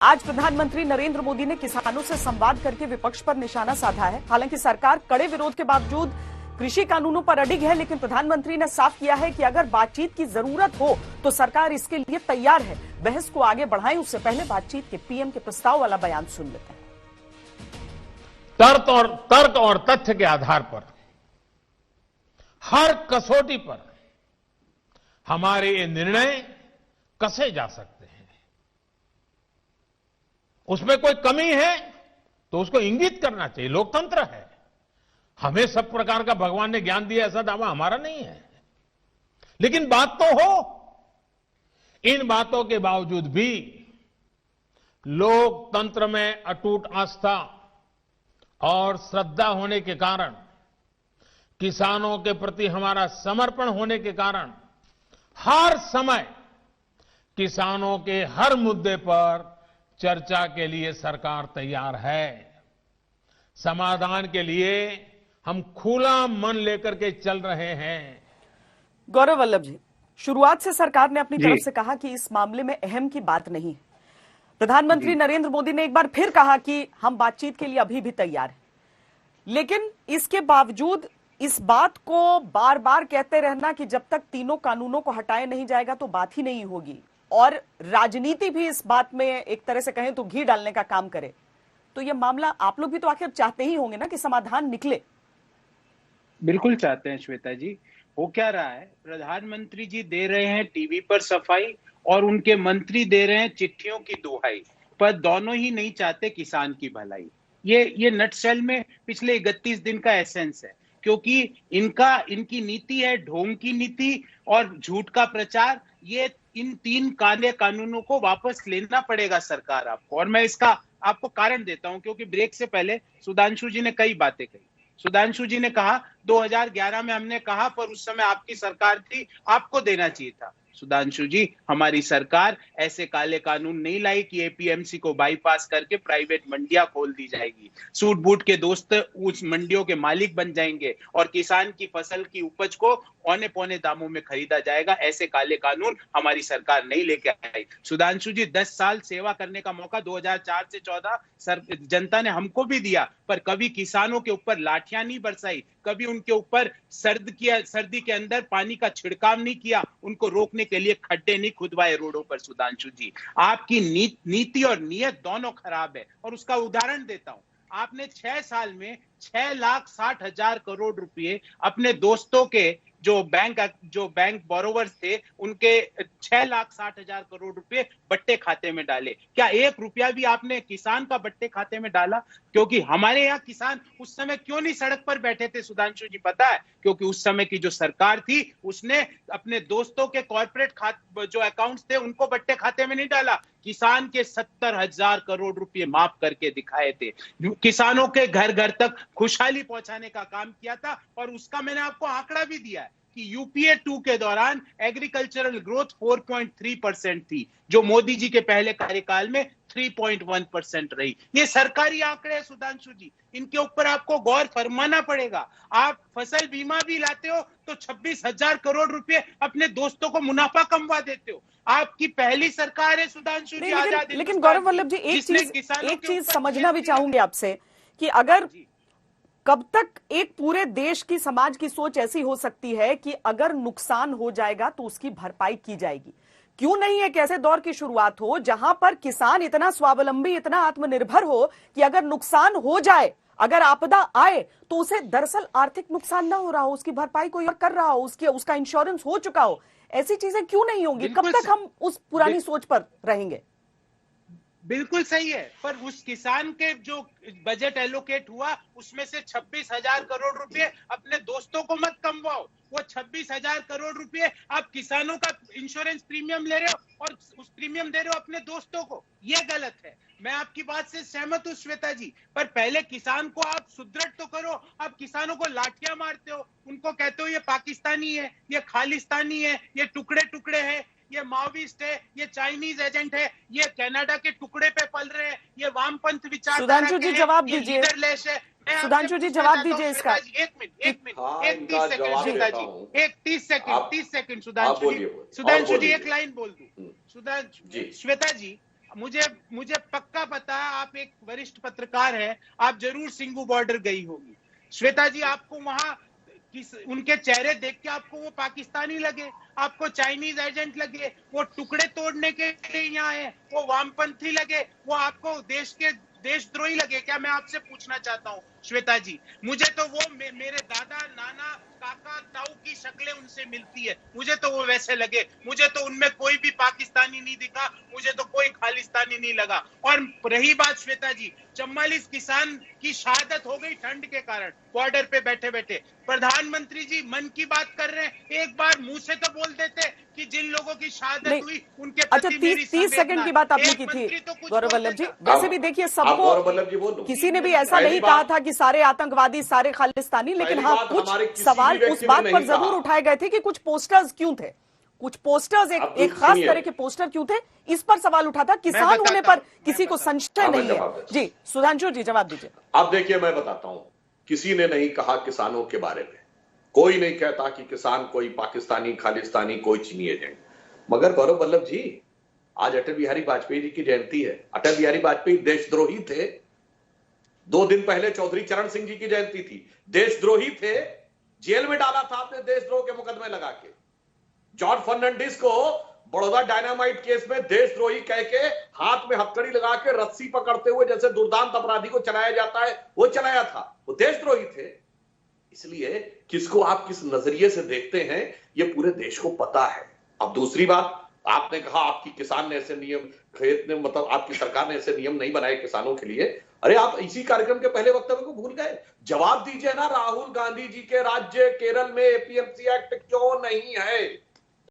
आज प्रधानमंत्री नरेंद्र मोदी ने किसानों से संवाद करके विपक्ष पर निशाना साधा है। हालांकि सरकार कड़े विरोध के बावजूद कृषि कानूनों पर अडिग है, लेकिन प्रधानमंत्री ने साफ किया है कि अगर बातचीत की जरूरत हो तो सरकार इसके लिए तैयार है। बहस को आगे बढ़ाएं उससे पहले बातचीत के पीएम के प्रस्ताव वाला बयान सुन लेते हैं। तर्क और तथ्य के आधार पर हर कसौटी पर हमारे ये निर्णय कसे जा सकते हैं। उसमें कोई कमी है तो उसको इंगित करना चाहिए, लोकतंत्र है। हमें सब प्रकार का भगवान ने ज्ञान दिया ऐसा दावा हमारा नहीं है, लेकिन बात तो हो। इन बातों के बावजूद भी लोकतंत्र में अटूट आस्था और श्रद्धा होने के कारण, किसानों के प्रति हमारा समर्पण होने के कारण हर समय किसानों के हर मुद्दे पर चर्चा के लिए सरकार तैयार है। समाधान के लिए हम खुला मन लेकर के चल रहे हैं। गौरव वल्लभ जी, शुरुआत से सरकार ने अपनी तरफ से कहा कि इस मामले में अहम की बात नहीं है। प्रधानमंत्री नरेंद्र मोदी ने एक बार फिर कहा कि हम बातचीत के लिए अभी भी तैयार हैं, लेकिन इसके बावजूद इस बात को बार बार कहते रहना कि जब तक तीनों कानूनों को हटाया नहीं जाएगा तो बात ही नहीं होगी, और राजनीति भी इस बात में एक तरह से कहें तो घी डालने का काम करे, तो यह मामला आप लोग भी तो आखिर चाहते ही होंगे ना कि समाधान निकले। बिल्कुल चाहते हैं श्वेता जी। हो क्या रहा है, प्रधानमंत्री जी दे रहे हैं टीवी पर सफाई और उनके मंत्री दे रहे हैं चिट्ठियों की दुहाई, पर दोनों ही नहीं चाहते किसान की भलाई। ये नटशेल में पिछले 31 दिन का एसेंस है, क्योंकि इनकी नीति है ढोंग की नीति और झूठ का प्रचार। ये इन 3 काले कानूनों को वापस लेना पड़ेगा सरकार आपको, और मैं इसका आपको कारण देता हूं, क्योंकि ब्रेक से पहले सुधांशु जी ने कई बातें कही। सुधांशु जी ने कहा 2011 में हमने कहा, पर उस समय आपकी सरकार थी, आपको देना चाहिए था। सुधांशु जी, हमारी सरकार ऐसे काले कानून नहीं लाई कि एपीएमसी को बाईपास करके प्राइवेट मंडियां खोल दी जाएगी, सूट बूट के दोस्त उस मंडियों के मालिक बन जाएंगे और किसान की फसल की उपज को औने पौने दामों में खरीदा जाएगा। ऐसे काले कानून हमारी सरकार नहीं लेके आई। सुधांशु जी, 10 साल सेवा करने का मौका 2004 से 14 जनता ने हमको भी दिया, पर कभी किसानों के ऊपर लाठियां नहीं बरसाई, कभी उनके ऊपर सर्दी के अंदर पानी का छिड़काव नहीं किया, उनको रोकने के लिए खड्डे नहीं खुदवाए रोडों पर। सुधांशु जी, आपकी नीति और नीयत दोनों खराब है, और उसका उदाहरण देता हूं। आपने 6 साल में 6,60,000 करोड़ रुपए अपने दोस्तों के जो बैंक बोरोवर्स थे उनके 6,60,000 करोड़ रुपए बट्टे खाते में डाले। क्या 1 रुपया भी आपने किसान का बट्टे खाते में डाला? क्योंकि हमारे यहाँ किसान उस समय क्यों नहीं सड़क पर बैठे थे सुधांशु जी, पता है? क्योंकि उस समय की जो सरकार थी उसने अपने दोस्तों के कॉर्पोरेट जो अकाउंट्स थे उनको बट्टे खाते में नहीं डाला, किसान के 70,000 करोड़ रुपए माफ करके दिखाए थे, किसानों के घर घर तक खुशहाली पहुंचाने का काम किया था। और उसका मैंने आपको आंकड़ा भी दिया है कि यूपीए 2 के दौरान एग्रीकल्चरल ग्रोथ 4.3% थी, जो मोदी जी के पहले कार्यकाल में 3.1% रही। ये सरकारी आंकड़े हैं सुधांशु जी, इनके ऊपर आपको गौर फरमाना पड़ेगा। आप फसल बीमा भी लाते हो तो 26,000 करोड़ रुपए अपने दोस्तों को मुनाफा कमवा देते हो। आपकी पहली सरकार है सुधांशु जी आजाद। लेकिन गौरव वल्लभ जी, एक चीज समझना भी चाहूंगे आपसे कि अगर कब तक एक पूरे देश की समाज की सोच ऐसी हो सकती है कि अगर नुकसान हो जाएगा तो उसकी भरपाई की जाएगी? क्यों नहीं एक ऐसे दौर की शुरुआत हो जहां पर किसान इतना स्वावलंबी, इतना आत्मनिर्भर हो कि अगर नुकसान हो जाए, अगर आपदा आए तो उसे दरअसल आर्थिक नुकसान ना हो रहा हो, उसकी भरपाई कोई और कर रहा हो, उसका इंश्योरेंस हो चुका हो। ऐसी चीजें क्यों नहीं होंगी? कब तक हम उस पुरानी सोच पर रहेंगे? बिल्कुल सही है, पर उस किसान के जो बजट एलोकेट हुआ उसमें से 26,000 करोड़ रुपए अपने दोस्तों को मत कमवाओ। वो 26,000 करोड़ रुपए आप किसानों का इंश्योरेंस प्रीमियम ले रहे हो और उस प्रीमियम दे रहे हो अपने दोस्तों को, ये गलत है। मैं आपकी बात से सहमत हूं श्वेता जी, पर पहले किसान को आप सुदृढ़ तो करो। आप किसानों को लाठियां मारते हो, उनको कहते हो ये पाकिस्तानी है, ये खालिस्तानी है, ये टुकड़े टुकड़े है, ये माओविस्ट है, ये चाइनीज एजेंट है, ये कनाडा के टुकड़े पे पल रहे हैं, ये वामपंथ विचारधारा सुधांशु जी जवाब दीजिए। सुधांशु जी जवाब दीजिए इसका। एक मिनट 30 सेकंड सुधांशु जी, एक लाइन बोल दूं। सुधांशु श्वेता जी, मुझे मुझे पक्का पता है, आप एक वरिष्ठ पत्रकार हैं, आप जरूर सिंगू बॉर्डर गई होगी। श्वेता जी, आपको वहां उनके चेहरे देख के आपको वो पाकिस्तानी लगे, आपको चाइनीज एजेंट लगे, वो टुकड़े तोड़ने के लिए यहाँ है, वो वामपंथी लगे, वो आपको देशद्रोही लगे क्या? मैं आपसे पूछना चाहता हूँ श्वेता जी। मुझे तो वो मेरे दादा, नाना, काका, ताऊ की शक्लें उनसे मिलती है, मुझे तो वो वैसे लगे। मुझे तो उनमें कोई भी पाकिस्तानी नहीं दिखा, मुझे तो कोई खालिस्तानी नहीं लगा। और रही बात श्वेता जी, 44 किसान की शहादत हो गई ठंड के कारण बॉर्डर पे बैठे बैठे। प्रधानमंत्री जी मन की बात कर रहे हैं, एक बार मुंह से तो बोल देते कि जिन लोगों की शहादत हुई उनके अच्छा, प्रति मेरी 30 सेकंड की बात आपने की थी गौरव वल्लभ जी। वैसे भी देखिए, सबको किसी ने भी ऐसा नहीं कहा था कि सारे आतंकवादी, सारे खालिस्तानी, लेकिन हाँ, कुछ सवाल उस बात पर जरूर उठाए गए थे कि कुछ पोस्टर्स क्यों थे, कुछ पोस्टर्स, एक खास तरह के पोस्टर क्यों थे, इस पर सवाल उठा था। किसान होने पर किसी को संशय नहीं है। जी सुधांशु जी, जवाब दीजिए। अब देखिए, मैं बताता हूं, किसी ने नहीं कहा किसानों के बारे में, कोई नहीं कहता कि किसान कोई पाकिस्तानी, खालिस्तानी, कोई चीनी एजेंट। मगर गौरव वल्लभ जी, आज अटल बिहारी वाजपेयी जी की जयंती है। अटल बिहारी वाजपेयी देशद्रोही थे। 2 दिन पहले चौधरी चरण सिंह जी की जयंती थी। देशद्रोही थे, जेल में डाला था आपने देशद्रोह के मुकदमे लगा के। जॉर्ज फर्नांडिस को बड़ौदा डायनामाइट केस में देशद्रोही कह के हाथ में हथकड़ी लगा के रस्सी पकड़ते हुए जैसे दुर्दांत अपराधी को चलाया जाता है, वो चलाया था। वो देशद्रोही थे। इसलिए किसको आप किस नजरिए से देखते हैं, ये पूरे देश को पता है। अब दूसरी बात, आपने कहा आपकी किसान ने ऐसे नियम, खेत ने, मतलब आपकी सरकार ने ऐसे नियम नहीं बनाए किसानों के लिए। अरे आप इसी कार्यक्रम के पहले वक्तव्य को भूल गए। जवाब दीजिए ना, राहुल गांधी जी के राज्य केरल में एपीएमसी एक्ट क्यों नहीं है?